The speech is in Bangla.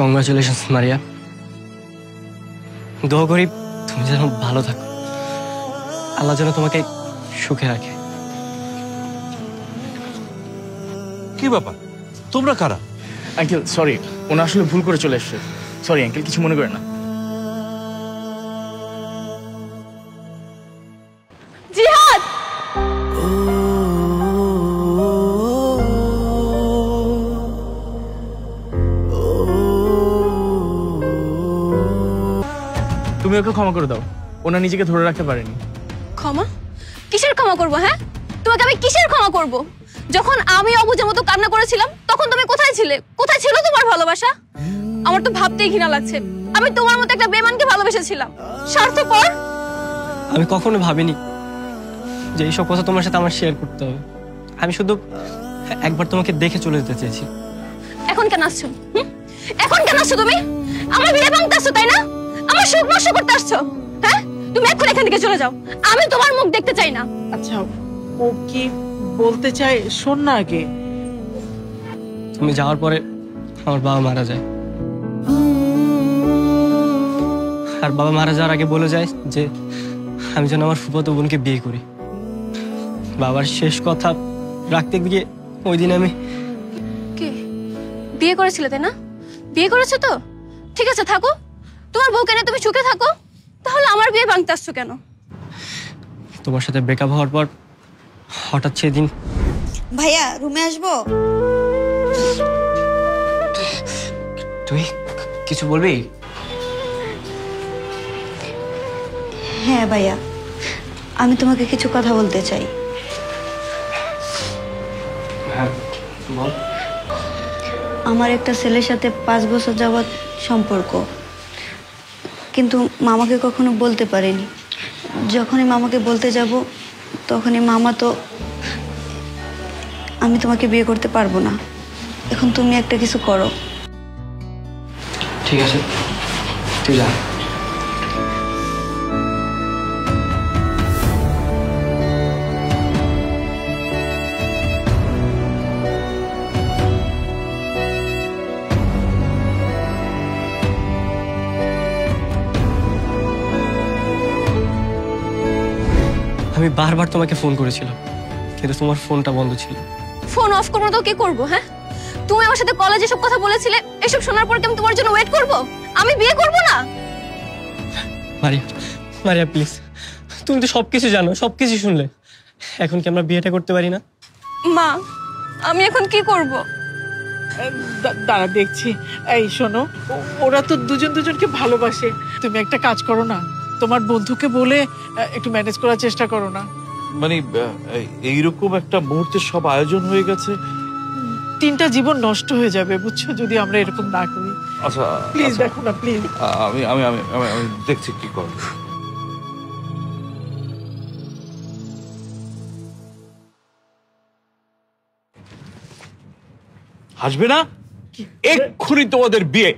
কংগ্রাচুলেশনস মারিয়া। দোয়া করি তুমি যেন ভালো থাকো, আল্লাহ যেন তোমাকে সুখে রাখে। কি ব্যাপার, তোমরা কারা? আঙ্কেল সরি, ওনা আসলে ভুল করে চলে এসছে। সরি আঙ্কেল, কিছু মনে করেন না। জিহাদ, তুমি ওকে ক্ষমা করে দাও, ওনা নিজেকে ধরে রাখতে পারেনি। ক্ষমা? কিসের ক্ষমা করব? হ্যাঁ, তোমাকে আমি কিসের ক্ষমা করব? যখন আমি অবুঝের মতো কান্না করেছিলাম তখন তুমি কোথায় ছিলে? কোথায় ছিল তোমার ভালোবাসা? আমার তো ভাবতেই ঘৃণা লাগছে, আমি তোমার মতো একটা বেঈমানকে ভালোবেসেছিলাম। স্বার্থপর। আমি কখনো ভাবিনি যে এইসব কথা তোমার সাথে আমার শেয়ার করতে হবে। আমি শুধু একবার তোমাকে দেখে চলে যেতে চেয়েছি। এখন কেন আসছো? এখন কেন আসছো তুমি? আমার বিয়ে ভাঙতে আসছো তাই না? আমার সুখ নষ্ট করতে আসছো? হ্যাঁ, তুমি এখন এখান থেকে চলে যাও, আমি তোমার মুখ দেখতে চাই না। আচ্ছা, ও কি বলতে চায় শোন না আগে। তুমি যাওয়ার পরে আমার বাবা মারা যায়, আর বাবা মারা যাওয়ার আগে বলে যায় যে আমি যেন আমার ফুফাতো বোনকে বিয়ে করি। বাবার শেষ কথা রাখতে গিয়ে ওই দিন আমি কে বিয়ে করেছিলে তাই না? বিয়ে করেছো তো ঠিক আছে, থাকো, তোমার বউকে নিয়ে তুমি সুখে থাকো। তাহলে আমার বিয়ে ভাঙতে আসছো কেন? তোমার সাথে ব্রেকআপ হওয়ার পর হঠাৎ সেদিন। ভাইয়া রুমে আসবো? তুই কিছু বলবি? হ্যাঁ ভাইয়া, আমি তোমাকে কিছু কথা বলতে চাই। হ্যাঁ বল। আমার একটা ছেলের সাথে 5 বছর যাবৎ সম্পর্ক, কিন্তু মামাকে কখনো বলতে পারিনি। যখনই মামাকে বলতে যাব তখনই মামা তো আমি তোমাকে বিয়ে করতে পারবো না। এখন তুমি একটা কিছু করো। ঠিক আছে, তুই যা। আমি বারবার তোমাকে ফোন করেছিলাম, কিন্তু তোমার ফোনটা বন্ধ ছিল। ফোন অফ করবো তো কি করবো? হ্যাঁ, তুমি আমার সাথে কলেজে সব কথা বলেছিলে, এসব শোনার পর কি আমি তোমার জন্য ওয়েট করব? আমি বিয়ে করব না। মারিয়া, মারিয়া প্লিজ, তুমি তো সবকিছু জানো, সবকিছু শুনলে, এখন কি আমরা বিয়েটা করতে পারি না? মা, আমি এখন কি করব? দাঁড়া দেখছি। এই শোনো, ওরা তো দুজন দুজনকে ভালোবাসে। তুমি একটা কাজ করো না, তোমার বন্ধুকে বলে একটু ম্যানেজ করার চেষ্টা করো না। মানে এইরকম একটা মুহূর্তে সব আয়োজন হয়ে গেছে, 3টা জীবন নষ্ট হয়ে যাবে বুঝছো যদি আমরা এরকম না করি। আচ্ছা প্লিজ দেখো না প্লিজ। আমি আমি আমি আমি দেখছি কি করব। হাসবে না, এক্ষুনি তোমাদের বিয়ে।